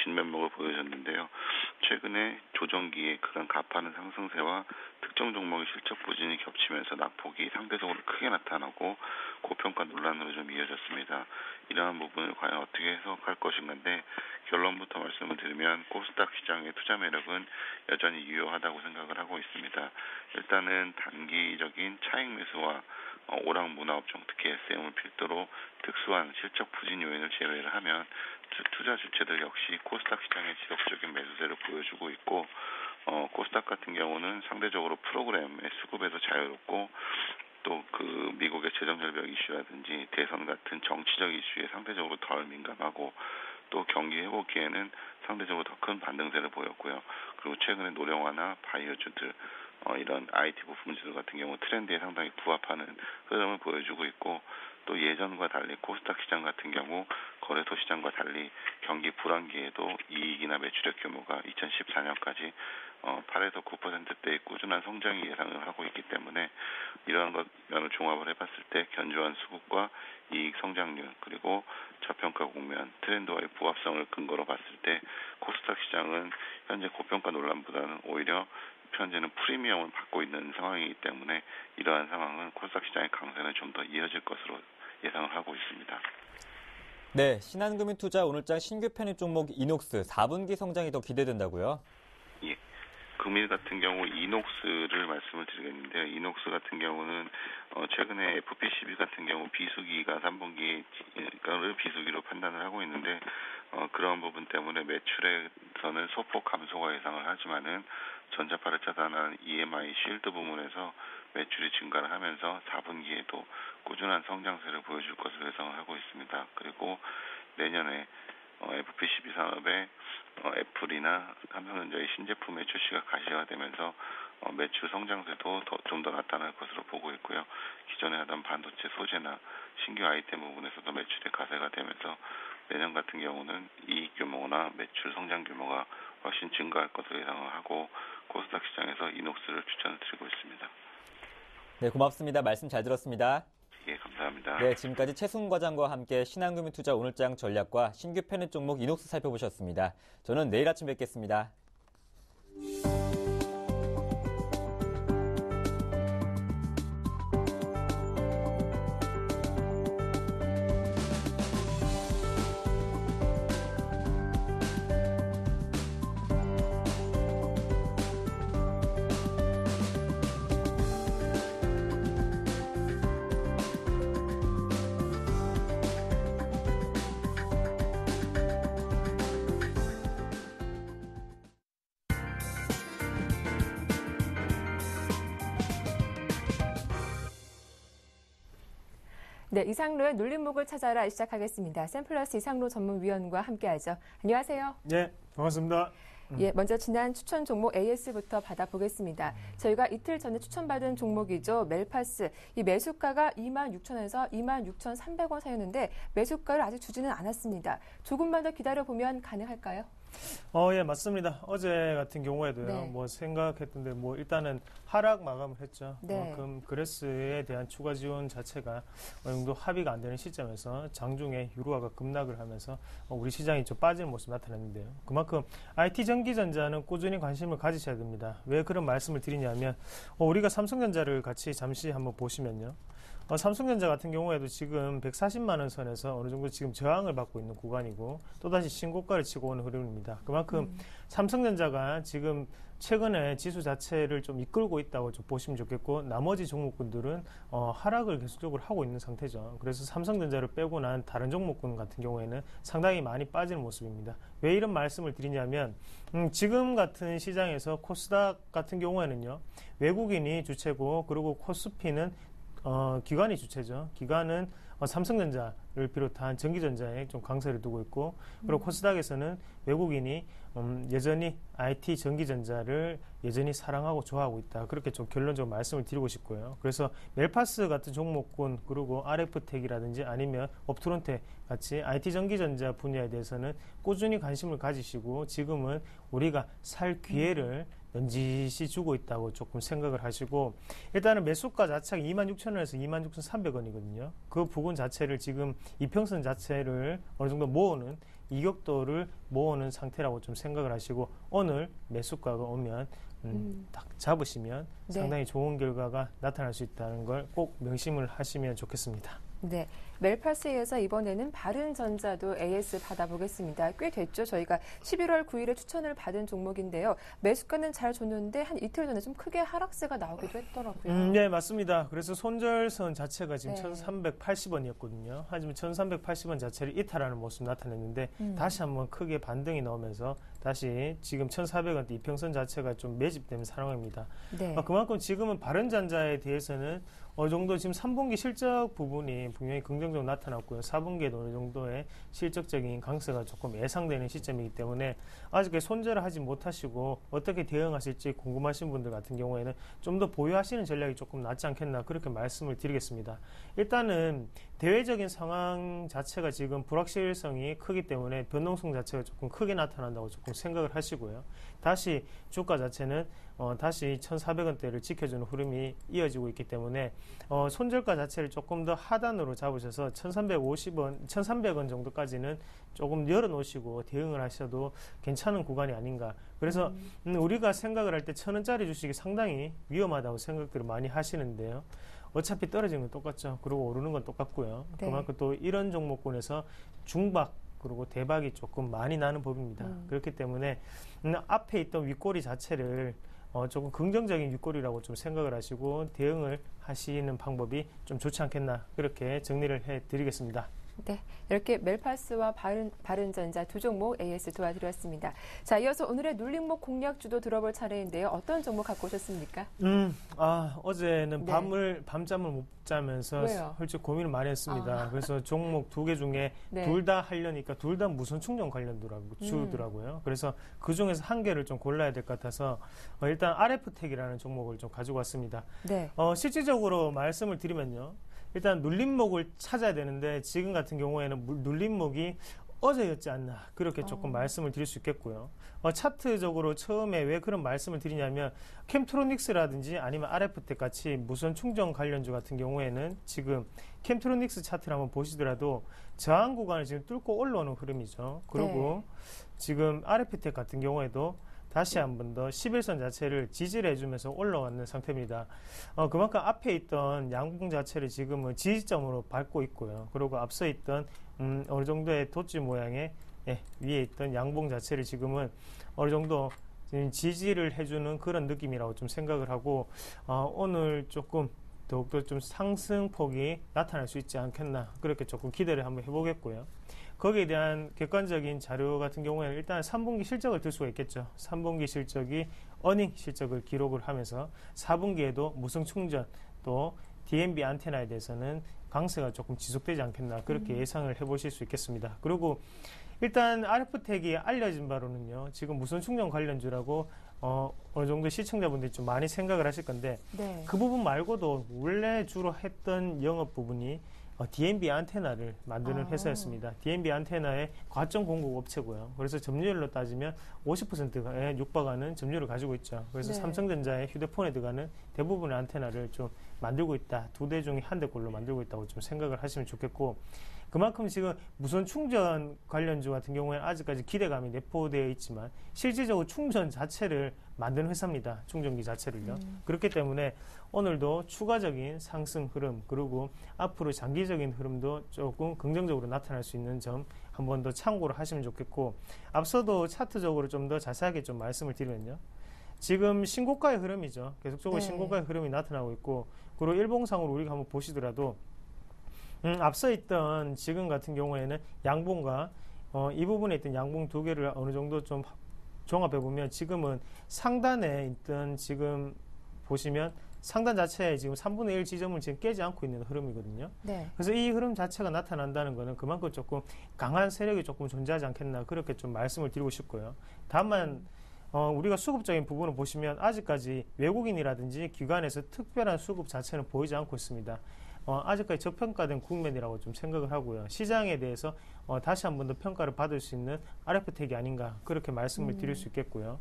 E: 진면목을 보여줬는데요. 최근에 조정기에 그간 가파른 상승세와 특정 종목의 실적 부진이 겹치면서 낙폭이 상대적으로 크게 나타나고 고평가 논란으로 좀 이어졌습니다. 이러한 부분을 과연 어떻게 해석할 것인가인데 결론부터 말씀을 드리면 코스닥 시장의 투자 매력은 여전히 유효하다고 생각을 하고 있습니다. 일단은 단기적인 차익 매수와 오락 문화업종 특히 SM을 필두로 특수한 실적 부진 요인을 제외를 하면 투자 주체들 역시 코스닥 시장의 지속적인 매수세를 보여주고 있고 코스닥 같은 경우는 상대적으로 프로그램의 수급에서 자유롭고 또 그 미국의 재정절벽 이슈라든지 대선 같은 정치적 이슈에 상대적으로 덜 민감하고 또 경기 회복기에는 상대적으로 더 큰 반등세를 보였고요. 그리고 최근에 노령화나 바이오주들 이런 IT 부품주들 같은 경우 트렌드에 상당히 부합하는 흐름을 보여주고 있고 또 예전과 달리 코스닥 시장 같은 경우 거래소 시장과 달리 경기 불황기에도 이익이나 매출액 규모가 2014년까지 8에서 9%대의 꾸준한 성장이 예상을 하고 있기 때문에 이러한 것면을 종합을 해봤을 때 견조한 수급과 이익 성장률 그리고 저평가 국면 트렌드와의 부합성을 근거로 봤을 때 코스닥 시장은 현재 고평가 논란보다는 오히려 현재는 프리미엄을 받고 있는 상황이기 때문에 이러한 상황은 코스닥 시장의 강세는 좀 더 이어질 것으로 예상을 하고 있습니다.
D: 네, 신한금융투자 오늘장 신규 편입 종목 이녹스 4분기 성장이 더 기대된다고요?
E: 예. 금일 같은 경우 이녹스를 말씀을 드리겠는데요. 이녹스 같은 경우는 최근에 FP12 같은 경우 비수기가 3분기를 비수기로 판단을 하고 있는데 그런 부분 때문에 매출에서는 소폭 감소가 예상을 하지만은 전자파를 차단한 EMI 쉴드 부문에서 매출이 증가를 하면서 4분기에도 꾸준한 성장세를 보여줄 것으로 예상을 하고 있습니다. 그리고 내년에 FP12 산업의 애플이나 삼성전자의 신제품의 출시가 가시화되면서 매출 성장세도 좀 더 나타날 것으로 보고 있고요. 기존에 하던 반도체 소재나 신규 아이템 부분에서도 매출이 가세가 되면서 내년 같은 경우는 이익 규모나 매출 성장 규모가 훨씬 증가할 것으로 예상을 하고 코스닥 시장에서 이녹스를 추천을 드리고 있습니다.
D: 네, 고맙습니다. 말씀 잘 들었습니다.
E: 예, 감사합니다.
D: 네, 지금까지 최승훈 과장과 함께 신한금융투자 오늘장 전략과 신규 편입 종목 이녹스 살펴보셨습니다. 저는 내일 아침 뵙겠습니다.
A: 네, 이상로의 눌림목을 찾아라 시작하겠습니다. 샘플러스 이상로 전문위원과 함께하죠. 안녕하세요.
F: 네, 반갑습니다.
A: 예, 먼저 지난 추천 종목 AS부터 받아보겠습니다. 저희가 이틀 전에 추천받은 종목이죠. 멜파스. 이 매수가가 26,000원에서 26,300원 사이였는데 매수가를 아직 주지는 않았습니다. 조금만 더 기다려보면 가능할까요?
F: 예, 맞습니다. 어제 같은 경우에도요,
A: 네.
F: 생각했던데, 일단은 하락 마감을 했죠.
A: 네.
F: 그만큼 그레스에 대한 추가 지원 자체가 어느 정도 합의가 안 되는 시점에서 장중에 유로화가 급락을 하면서 우리 시장이 좀 빠지는 모습이 나타났는데요. 그만큼 IT 전기전자는 꾸준히 관심을 가지셔야 됩니다. 왜 그런 말씀을 드리냐면, 우리가 삼성전자를 같이 잠시 한번 보시면요. 삼성전자 같은 경우에도 지금 140만 원 선에서 어느 정도 지금 저항을 받고 있는 구간이고 또다시 신고가를 치고 오는 흐름입니다. 그만큼 삼성전자가 지금 최근에 지수 자체를 좀 이끌고 있다고 좀 보시면 좋겠고 나머지 종목군들은 하락을 계속적으로 하고 있는 상태죠. 그래서 삼성전자를 빼고 난 다른 종목군 같은 경우에는 상당히 많이 빠지는 모습입니다. 왜 이런 말씀을 드리냐면 지금 같은 시장에서 코스닥 같은 경우에는요. 외국인이 주체고 그리고 코스피는 기관이 주체죠. 기관은 삼성전자를 비롯한 전기전자에 좀 강세를 두고 있고, 그리고 코스닥에서는 외국인이 여전히 IT 전기전자를 여전히 사랑하고 좋아하고 있다. 그렇게 좀 결론적으로 말씀을 드리고 싶고요. 그래서 멜파스 같은 종목군, 그리고 RF텍이라든지 아니면 업트론텍 같이 IT 전기전자 분야에 대해서는 꾸준히 관심을 가지시고 지금은 우리가 살 기회를 넌지시 주고 있다고 조금 생각을 하시고 일단은 매수가 자체가 26,000원에서 26,300원이거든요. 그 부분 자체를 지금 이평선 자체를 어느 정도 모으는 이격도를 모으는 상태라고 좀 생각을 하시고 오늘 매수가가 오면 딱 잡으시면 상당히 좋은 결과가 나타날 수 있다는 걸 꼭 명심을 하시면 좋겠습니다.
A: 네, 멜파스에서 이번에는 바른전자도 AS 받아보겠습니다. 꽤 됐죠. 저희가 11월 9일에 추천을 받은 종목인데요. 매수가는 잘 줬는데 한 이틀 전에 좀 크게 하락세가 나오기도 했더라고요.
F: 네, 맞습니다. 그래서 손절선 자체가 지금
A: 네.
F: 1,380원이었거든요. 하지만 1,380원 자체를 이탈하는 모습 나타냈는데 다시 한번 크게 반등이 나오면서 다시 지금 1,400원대 이평선 자체가 좀 매집된 상황입니다.
A: 네.
F: 그만큼 지금은 바른전자에 대해서는 어느 정도 지금 3분기 실적 부분이 분명히 긍정적으로 나타났고요. 4분기에도 어느 정도의 실적적인 강세가 조금 예상되는 시점이기 때문에 아직까지 손절을 하지 못하시고 어떻게 대응하실지 궁금하신 분들 같은 경우에는 좀 더 보유하시는 전략이 조금 낫지 않겠나 그렇게 말씀을 드리겠습니다. 일단은 대외적인 상황 자체가 지금 불확실성이 크기 때문에 변동성 자체가 조금 크게 나타난다고 조금 생각을 하시고요. 다시 주가 자체는 다시 1,400원대를 지켜주는 흐름이 이어지고 있기 때문에 손절가 자체를 조금 더 하단으로 잡으셔서 1,300원 정도까지는 조금 열어놓으시고 대응을 하셔도 괜찮은 구간이 아닌가. 그래서 우리가 생각을 할 때 1,000원짜리 주식이 상당히 위험하다고 생각들을 많이 하시는데요. 어차피 떨어지는 건 똑같죠. 그리고 오르는 건 똑같고요.
A: 네.
F: 그만큼 또 이런 종목군에서 중박 그리고 대박이 조금 많이 나는 법입니다. 그렇기 때문에 앞에 있던 윗꼬리 자체를 조금 긍정적인 윗꼬리라고 좀 생각을 하시고 대응을 하시는 방법이 좀 좋지 않겠나 그렇게 정리를 해드리겠습니다.
A: 네, 이렇게 멜파스와 바른전자 두 종목 AS 도와드렸습니다. 자, 이어서 오늘의 눌림목 공략주도 들어볼 차례인데요. 어떤 종목 갖고 오셨습니까?
F: 어제는
A: 네.
F: 밤잠을 못 자면서
A: 왜요?
F: 솔직히 고민을 많이 했습니다. 그래서 종목 두 개 중에
A: 네.
F: 둘 다 하려니까 둘 다 무선 충전 주더라고요. 그래서 그 중에서 한 개를 좀 골라야 될 것 같아서 일단 RF텍이라는 종목을 좀 가지고 왔습니다.
A: 네.
F: 실질적으로 말씀을 드리면요. 일단 눌림목을 찾아야 되는데 지금 같은 경우에는 눌림목이 어제였지 않나 그렇게 조금 말씀을 드릴 수 있겠고요. 차트적으로 처음에 왜 그런 말씀을 드리냐면 캠트로닉스라든지 아니면 RF텍 같이 무선 충전 관련주 같은 경우에는 지금 캠트로닉스 차트를 한번 보시더라도 저항 구간을 지금 뚫고 올라오는 흐름이죠. 그리고 지금 RF텍 같은 경우에도 다시 한 번 더 11선 자체를 지지를 해주면서 올라왔는 상태입니다. 그만큼 앞에 있던 양봉 자체를 지금은 지지점으로 밟고 있고요. 그리고 앞서 있던 어느 정도의 돛지 모양의 위에 있던 양봉 자체를 지금은 어느 정도 지지를 해주는 그런 느낌이라고 좀 생각을 하고 오늘 조금 더욱더 좀 상승폭이 나타날 수 있지 않겠나 그렇게 조금 기대를 한번 해보겠고요. 거기에 대한 객관적인 자료 같은 경우에는 일단 3분기 실적을 들 수가 있겠죠. 3분기 실적이 어닝 실적을 기록을 하면서 4분기에도 무선 충전 또 DNB 안테나에 대해서는 강세가 조금 지속되지 않겠나 그렇게 예상을 해보실 수 있겠습니다. 그리고 일단 RF텍이 알려진 바로는요. 지금 무선 충전 관련주라고 어느 정도 시청자분들이 좀 많이 생각을 하실 건데
A: 네.
F: 그 부분 말고도 원래 주로 했던 영업 부분이 DNB 안테나를 만드는 회사였습니다. DNB 안테나의 과점 공급 업체고요. 그래서 점유율로 따지면 50%에 육박하는 점유율을 가지고 있죠. 그래서
A: 네.
F: 삼성전자의 휴대폰에 들어가는 대부분의 안테나를 좀 만들고 있다. 두 대 중에 한 대꼴로 만들고 있다고 좀 생각을 하시면 좋겠고 그만큼 지금 무선 충전 관련주 같은 경우에는 아직까지 기대감이 내포되어 있지만 실질적으로 충전 자체를 만드는 회사입니다. 충전기 자체를요. 그렇기 때문에 오늘도 추가적인 상승 흐름 그리고 앞으로 장기적인 흐름도 조금 긍정적으로 나타날 수 있는 점 한 번 더 참고를 하시면 좋겠고 앞서도 차트적으로 좀 더 자세하게 좀 말씀을 드리면요. 지금 신고가의 흐름이죠. 계속적으로
A: 네.
F: 신고가의 흐름이 나타나고 있고 그리고 일봉상으로 우리가 한번 보시더라도 앞서 있던 지금 같은 경우에는 양봉과 이 부분에 있던 양봉 두 개를 어느 정도 좀 종합해 보면 지금은 상단에 있던 지금 보시면 상단 자체에 지금 3분의 1 지점을 지금 깨지 않고 있는 흐름이거든요.
A: 네.
F: 그래서 이 흐름 자체가 나타난다는 것은 그만큼 조금 강한 세력이 조금 존재하지 않겠나 그렇게 좀 말씀을 드리고 싶고요. 다만 우리가 수급적인 부분을 보시면 아직까지 외국인이라든지 기관에서 특별한 수급 자체는 보이지 않고 있습니다. 아직까지 저평가된 국면이라고 좀 생각을 하고요. 시장에 대해서 다시 한 번 더 평가를 받을 수 있는 RF텍이 아닌가 그렇게 말씀을 드릴 수 있겠고요.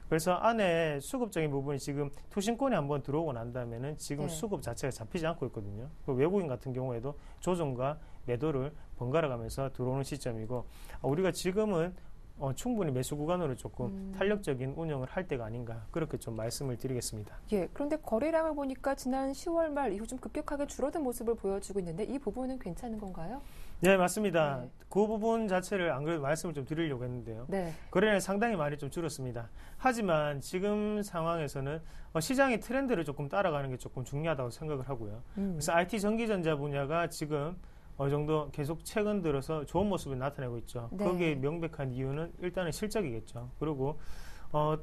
F: 그래서 안에 수급적인 부분이 지금 투신권이 한번 들어오고 난다면은 지금
A: 네.
F: 수급 자체가 잡히지 않고 있거든요. 외국인 같은 경우에도 조정과 매도를 번갈아 가면서 들어오는 시점이고 우리가 지금은 충분히 매수 구간으로 조금 탄력적인 운영을 할 때가 아닌가 그렇게 좀 말씀을 드리겠습니다.
A: 예, 그런데 거래량을 보니까 지난 10월 말 이후 좀 급격하게 줄어든 모습을 보여주고 있는데 이 부분은 괜찮은 건가요?
F: 네, 맞습니다.
A: 네.
F: 그 부분 자체를 안 그래도 말씀을 좀 드리려고 했는데요.
A: 네.
F: 거래량이 상당히 많이 좀 줄었습니다. 하지만 지금 상황에서는 시장의 트렌드를 조금 따라가는 게 조금 중요하다고 생각을 하고요. 그래서 IT 전기전자 분야가 지금 어느 정도 계속 최근 들어서 좋은 모습을 나타내고 있죠.
A: 네.
F: 거기에 명백한 이유는 일단은 실적이겠죠. 그리고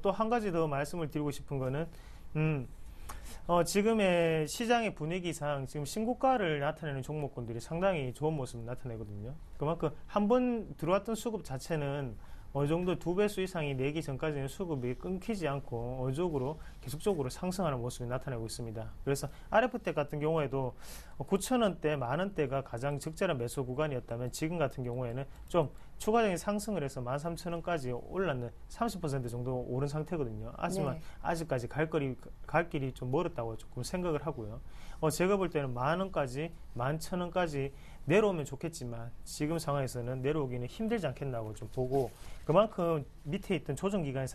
F: 또 한 가지 더 말씀을 드리고 싶은 거는 지금의 시장의 분위기상 지금 신고가를 나타내는 종목군들이 상당히 좋은 모습을 나타내거든요. 그만큼 한 번 들어왔던 수급 자체는 어느 정도 2배수 이상이 내기 전까지는 수급이 끊기지 않고 어느 쪽으로 계속적으로 상승하는 모습이 나타나고 있습니다. 그래서 RF텍 같은 경우에도 9,000원대, 만원대가 가장 적절한 매수 구간이었다면 지금 같은 경우에는 좀 추가적인 상승을 해서 13,000원까지 올랐는 30% 정도 오른 상태거든요. 하지만
A: 네.
F: 아직까지 갈 길이 좀 멀었다고 조금 생각을 하고요. 제가 볼 때는 10,000원까지, 11,000원까지 내려오면 좋겠지만 지금 상황에서는 내려오기는 힘들지 않겠나고 좀 보고 그만큼 밑에 있던 조정 기간이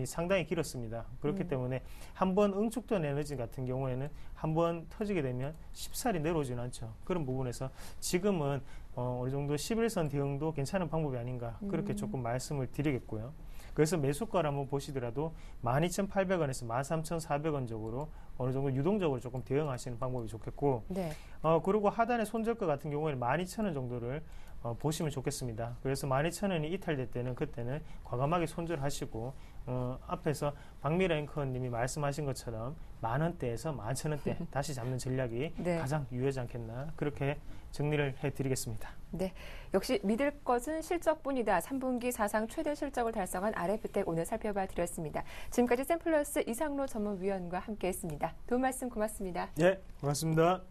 F: 상당히 길었습니다. 그렇기 때문에 한번 응축된 에너지 같은 경우에는 한번 터지게 되면 쉽사리 내려오지는 않죠. 그런 부분에서 지금은 어느 정도 11선 대응도 괜찮은 방법이 아닌가 그렇게 조금 말씀을 드리겠고요. 그래서 매수가를 한번 보시더라도 12,800원에서 13,400원 쪽으로 어느 정도 유동적으로 조금 대응하시는 방법이 좋겠고
A: 네.
F: 그리고 하단의 손절가 같은 경우에는 12,000원 정도를 보시면 좋겠습니다. 그래서 12,000원이 이탈될 때는 그때는 과감하게 손절하시고 앞에서 박미라 앵커님이 말씀하신 것처럼 10,000원대에서 11,000원대 다시 잡는 전략이
A: 네.
F: 가장 유효하지 않겠나 그렇게 정리를 해드리겠습니다.
A: 네. 역시 믿을 것은 실적뿐이다. 3분기 사상 최대 실적을 달성한 RF텍 오늘 살펴봐 드렸습니다. 지금까지 샘플러스 이상로 전문위원과 함께했습니다. 도움 말씀 고맙습니다.
F: 네, 고맙습니다.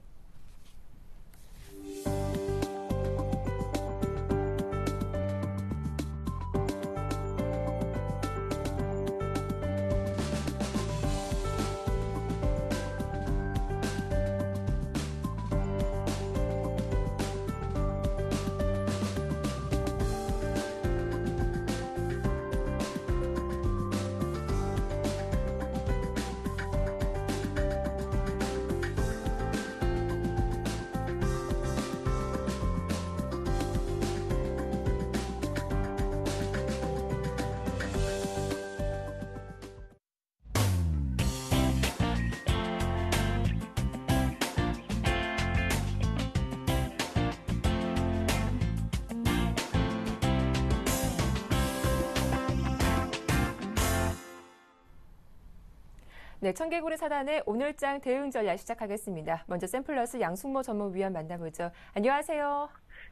A: 네, 청개구리 사단의 오늘장 대응 전략 시작하겠습니다. 먼저 샘플러스 양승모 전문위원 만나보죠. 안녕하세요.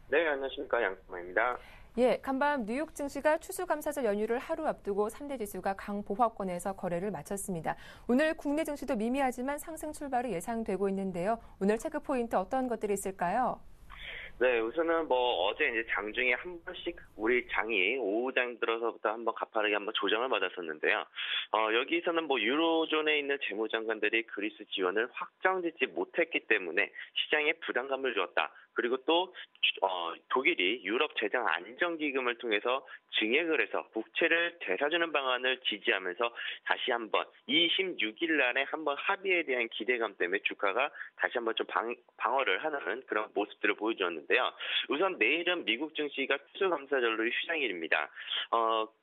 G: 네, 안녕하십니까. 양승모입니다.
A: 예, 간밤 뉴욕 증시가 추수감사절 연휴를 하루 앞두고 3대 지수가 강보합권에서 거래를 마쳤습니다. 오늘 국내 증시도 미미하지만 상승 출발이 예상되고 있는데요. 오늘 체크 포인트 어떤 것들이 있을까요?
G: 네, 우선은 어제 이제 장중에 한 번씩 우리 장이 오후장 들어서부터 한번 가파르게 한번 조정을 받았었는데요. 여기서는 유로존에 있는 재무장관들이 그리스 지원을 확정짓지 못했기 때문에 시장에 부담감을 주었다. 그리고 또 독일이 유럽 재정 안정기금을 통해서 증액을 해서 국채를 되사주는 방안을 지지하면서 다시 한번 26일 날에 한번 합의에 대한 기대감 때문에 주가가 다시 한번 좀 방어를 하는 그런 모습들을 보여주었는데요. 우선 내일은 미국 증시가 추수감사절로 휴장일입니다.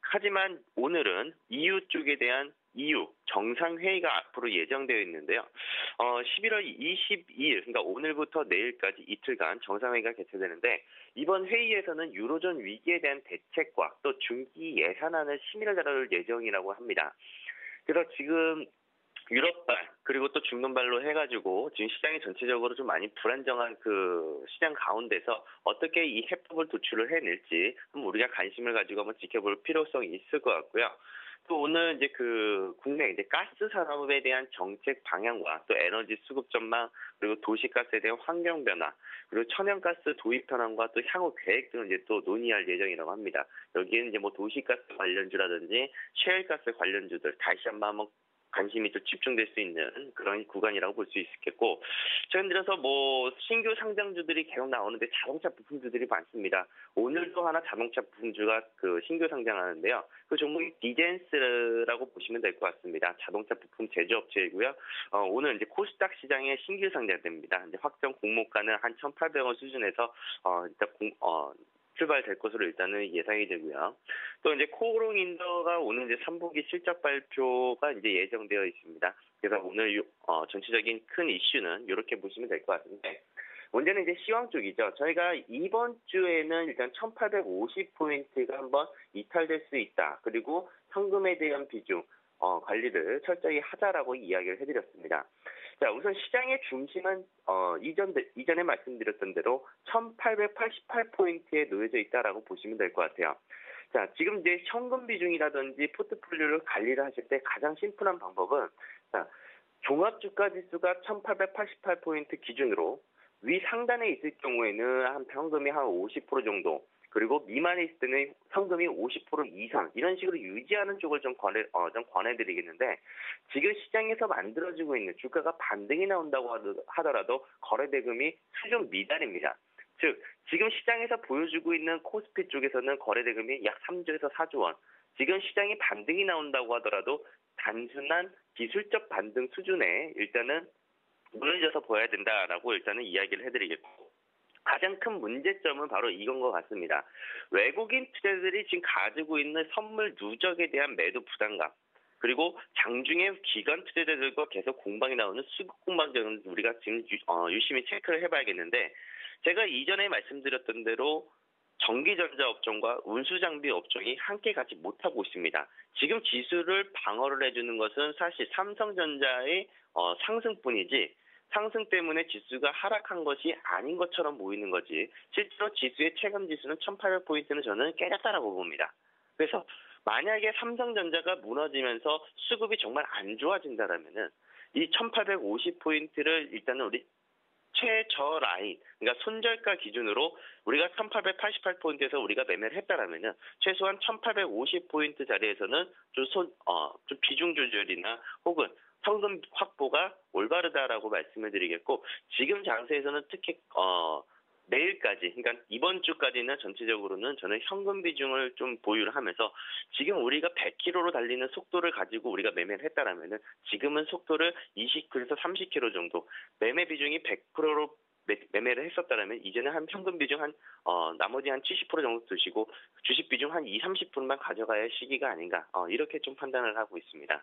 G: 하지만 오늘은 EU 쪽에 대한 EU 정상회의가 앞으로 예정되어 있는데요. 11월 22일, 그러니까 오늘부터 내일까지 이틀간 정상회의가 개최되는데 이번 회의에서는 유로존 위기에 대한 대책과 또 중기 예산안을 심의를 다룰 예정이라고 합니다. 그래서 지금 유럽발 그리고 또 중동발로 해가지고 지금 시장이 전체적으로 좀 많이 불안정한 그 시장 가운데서 어떻게 이 해법을 도출을 해낼지 한번 우리가 관심을 가지고 한번 지켜볼 필요성이 있을 것 같고요. 또 오늘 이제 국내 이제 가스 산업에 대한 정책 방향과 또 에너지 수급 전망 그리고 도시가스에 대한 환경 변화 그리고 천연가스 도입 현황과 또 향후 계획 등을 이제 또 논의할 예정이라고 합니다. 여기에는 이제 도시가스 관련주라든지 셰일가스 관련주들 다시 한번 관심이 좀 집중될 수 있는 그런 구간이라고 볼 수 있겠고, 최근 들어서 신규 상장주들이 계속 나오는데 자동차 부품주들이 많습니다. 오늘도 하나 자동차 부품주가 신규 상장하는데요. 그 종목이 디젠스라고 보시면 될 것 같습니다. 자동차 부품 제조업체이고요. 오늘 이제 코스닥 시장에 신규 상장됩니다. 이제 확정 공모가는 한 1,800원 수준에서 일단 출발될 것으로 일단은 예상이 되고요. 또 이제 코오롱인더가 오늘 이제 3분기 실적 발표가 이제 예정되어 있습니다. 그래서 오늘 전체적인 큰 이슈는 이렇게 보시면 될 것 같은데, 문제는 이제 시황 쪽이죠. 저희가 이번 주에는 일단 1850포인트가 한번 이탈될 수 있다. 그리고 현금에 대한 비중, 관리를 철저히 하자라고 이야기를 해드렸습니다. 자, 우선 시장의 중심은 이전에 말씀드렸던 대로 1888포인트에 놓여져 있다라고 보시면 될 것 같아요. 자, 지금 이제 현금 비중이라든지 포트폴리오를 관리를 하실 때 가장 심플한 방법은 종합주가지수가 1888포인트 기준으로 위 상단에 있을 경우에는 한 현금이 한 50% 정도, 그리고 미만에 있을 때는 현금이 50% 이상 이런 식으로 유지하는 쪽을 좀 권해드리겠는데, 지금 시장에서 만들어지고 있는 주가가 반등이 나온다고 하더라도 거래대금이 수준 미달입니다. 즉 지금 시장에서 보여주고 있는 코스피 쪽에서는 거래대금이 약 3조에서 4조 원, 지금 시장이 반등이 나온다고 하더라도 단순한 기술적 반등 수준에 일단은 무너져서 보여야 된다라고 일단은 이야기를 해드리겠고, 가장 큰 문제점은 바로 이건 것 같습니다. 외국인 투자자들이 지금 가지고 있는 선물 누적에 대한 매도 부담감, 그리고 장중에 기관 투자자들과 계속 공방이 나오는 수급 공방점은 우리가 지금 유심히 체크를 해봐야겠는데, 제가 이전에 말씀드렸던 대로 전기전자 업종과 운수장비 업종이 함께 가지 못하고 있습니다. 지금 지수를 방어를 해주는 것은 사실 삼성전자의 상승뿐이지, 상승 때문에 지수가 하락한 것이 아닌 것처럼 보이는 거지, 실제로 지수의 체감 지수는 1800포인트는 저는 깨졌다라고 봅니다. 그래서 만약에 삼성전자가 무너지면서 수급이 정말 안 좋아진다라면은 이 1850포인트를 일단은 우리 최저 라인, 그러니까 손절가 기준으로 우리가 1888포인트에서 우리가 매매를 했다라면은 최소한 1850포인트 자리에서는 좀 비중 조절이나 혹은 현금 확보가 올바르다라고 말씀을 드리겠고, 지금 장세에서는 특히 내일까지, 그러니까 이번 주까지는 전체적으로는 저는 현금 비중을 좀 보유를 하면서, 지금 우리가 100km로 달리는 속도를 가지고 우리가 매매를 했다라면은 지금은 속도를 20km에서 30km 정도, 매매 비중이 100%로 매매를 했었다라면 이제는 한 현금 비중 나머지 한 70% 정도 두시고 주식 비중 한 20-30%만 가져가야 할 시기가 아닌가, 이렇게 좀 판단을 하고 있습니다.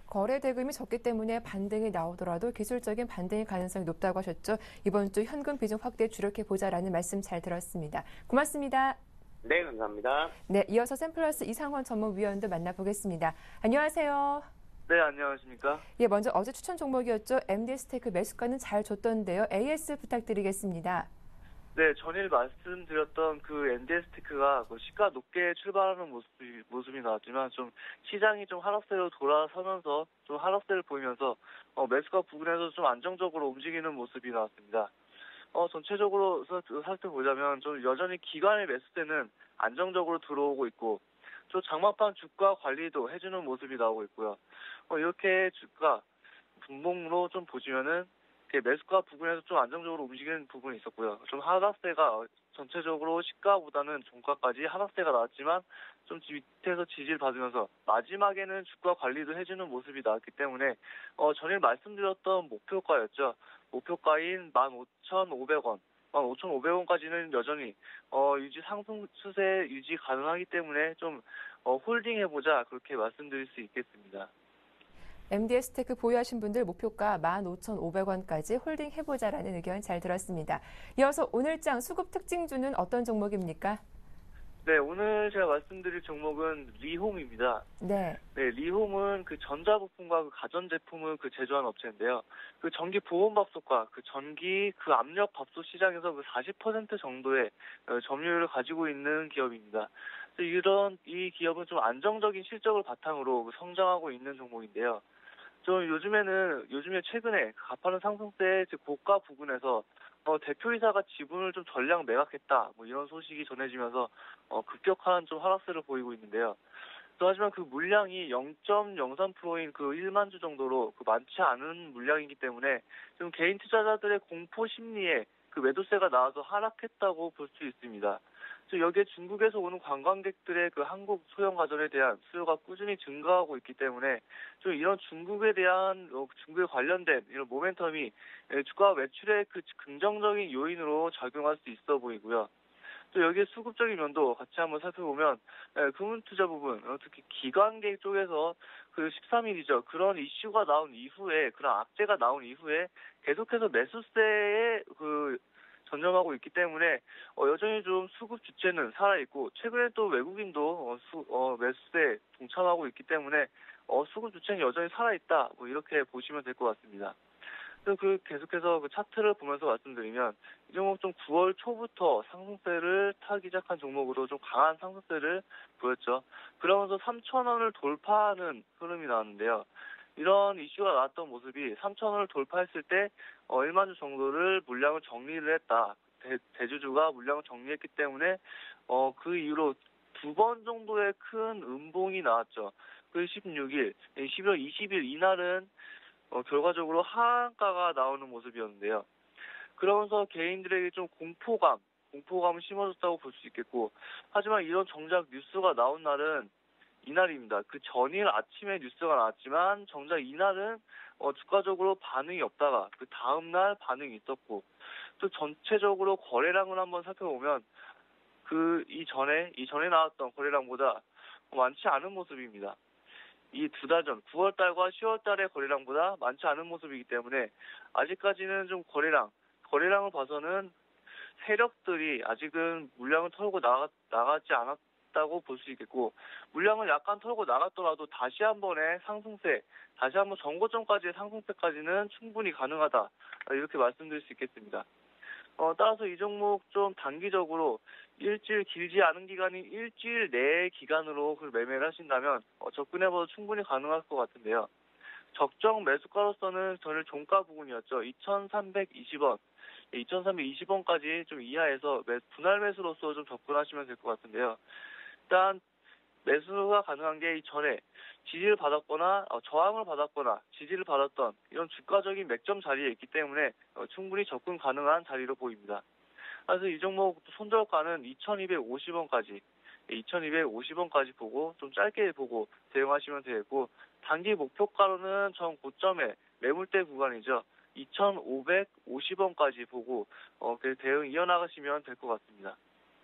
A: 거래 대금이 적기 때문에 반등이 나오더라도 기술적인 반등의 가능성이 높다고 하셨죠. 이번 주 현금 비중 확대에 주력해보자라는 말씀 잘 들었습니다. 고맙습니다.
G: 네, 감사합니다.
A: 네, 이어서 샘플러스 이상원 전문위원도 만나보겠습니다. 안녕하세요.
H: 네, 안녕하십니까.
A: 예, 먼저 어제 추천 종목이었죠. MD스테이크 매수가는 잘 줬던데요. AS 부탁드리겠습니다.
H: 네, 전일 말씀드렸던 그 MD스테이크가 시가 높게 출발하는 모습이 나왔지만 좀 시장이 좀 하락세로 돌아서면서 좀 하락세를 보이면서 매수가 부근에서 좀 안정적으로 움직이는 모습이 나왔습니다. 전체적으로 살펴보자면 좀 여전히 기관의 매수세는 안정적으로 들어오고 있고, 또 장막판 주가 관리도 해주는 모습이 나오고 있고요. 이렇게 주가 분봉으로 좀 보시면은 매수가 부분에서 좀 안정적으로 움직이는 부분이 있었고요. 좀 하락세가 전체적으로 시가보다는 종가까지 하락세가 나왔지만 좀 밑에서 지지를 받으면서 마지막에는 주가 관리도 해주는 모습이 나왔기 때문에 전일 말씀드렸던 목표가였죠. 목표가인 15,500원. 15,500원까지는 여전히 상승 추세 유지 가능하기 때문에 좀 홀딩해보자, 그렇게 말씀드릴 수 있겠습니다.
A: MD스테이크 보유하신 분들 목표가 15,500원까지 홀딩 해보자라는 의견 잘 들었습니다. 이어서 오늘장 수급 특징주는 어떤 종목입니까?
H: 네, 오늘 제가 말씀드릴 종목은 리홈입니다.
A: 네.
H: 네, 리홈은 그 전자부품과 그 가전제품을 제조하는 업체인데요. 그 전기 보온밥솥과 그 전기 압력 밥솥 시장에서 그 40% 정도의 점유율을 가지고 있는 기업입니다. 이 기업은 좀 안정적인 실적을 바탕으로 성장하고 있는 종목인데요. 요즘에 최근에 가파른 상승세의 고가 부근에서 대표이사가 지분을 좀 전량 매각했다, 이런 소식이 전해지면서 급격한 좀 하락세를 보이고 있는데요. 하지만 그 물량이 0.03%인 그 1만 주 정도로 많지 않은 물량이기 때문에 좀 개인 투자자들의 공포 심리에 그 매도세가 나와서 하락했다고 볼 수 있습니다. 여기에 중국에서 오는 관광객들의 그 한국 소형 가전에 대한 수요가 꾸준히 증가하고 있기 때문에 좀 이런 중국에 관련된 이런 모멘텀이 주가 매출의 그 긍정적인 요인으로 작용할 수 있어 보이고요. 또 여기에 수급적인 면도 같이 한번 살펴보면 금융투자 부분, 특히 기관계 쪽에서 그 13일이죠. 그런 이슈가 나온 이후에, 그런 악재가 나온 이후에 계속해서 매수세에 전념하고 있기 때문에 여전히 좀 수급 주체는 살아있고, 최근에 또 외국인도 매수세에 동참하고 있기 때문에 수급 주체는 여전히 살아있다, 뭐 이렇게 보시면 될 것 같습니다. 계속해서 그 차트를 보면서 말씀드리면, 이 종목 좀 9월 초부터 상승세를 타기 시작한 종목으로 좀 강한 상승세를 보였죠. 그러면서 3,000원을 돌파하는 흐름이 나왔는데요. 이런 이슈가 나왔던 모습이 3,000원을 돌파했을 때 1만 주 정도를 물량을 정리를 했다. 대주주가 물량을 정리했기 때문에 그 이후로 2번 정도의 큰 음봉이 나왔죠. 그 16일, 11월 20일 이날은 결과적으로 하한가가 나오는 모습이었는데요. 그러면서 개인들에게 좀 공포감을 심어줬다고 볼 수 있겠고, 하지만 이런 정작 뉴스가 나온 날은 이날입니다. 그 전일 아침에 뉴스가 나왔지만 정작 이날은 주가적으로 반응이 없다가 그 다음날 반응이 있었고, 또 전체적으로 거래량을 한번 살펴보면 이전에 나왔던 거래량보다 많지 않은 모습입니다. 이 2달 전 9월달과 10월달의 거래량보다 많지 않은 모습이기 때문에 아직까지는 좀 거래량을 봐서는 세력들이 아직은 물량을 털고 나가지 않았다고 볼 수 있겠고, 물량을 약간 털고 나갔더라도 다시 한번 전고점까지의 상승세까지는 충분히 가능하다, 이렇게 말씀드릴 수 있겠습니다. 따라서 이 종목 좀 단기적으로 일주일, 길지 않은 기간인 일주일 내의 기간으로 매매를 하신다면 접근해봐도 충분히 가능할 것 같은데요. 적정 매수가로서는 전일 종가 부근이었죠. 2,320원. 2,320원까지 좀 이하에서 분할 매수로서 좀 접근하시면 될 것 같은데요. 일단 매수가 가능한 게 이전에 지지를 받았거나 저항을 받았거나 지지를 받았던 이런 주가적인 맥점 자리에 있기 때문에 충분히 접근 가능한 자리로 보입니다. 그래서 이 종목 손절가는 2,250원까지 보고 좀 짧게 보고 대응하시면 되겠고, 단기 목표가로는 전 고점에 매물대 구간이죠. 2,550원까지 보고 대응 이어나가시면 될 것 같습니다.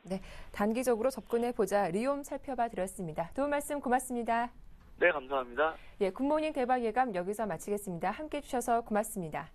A: 네, 단기적으로 접근해보자. 리움 살펴봐 드렸습니다. 도움 말씀 고맙습니다.
H: 네, 감사합니다.
A: 굿모닝 대박 예감 여기서 마치겠습니다. 함께해 주셔서 고맙습니다.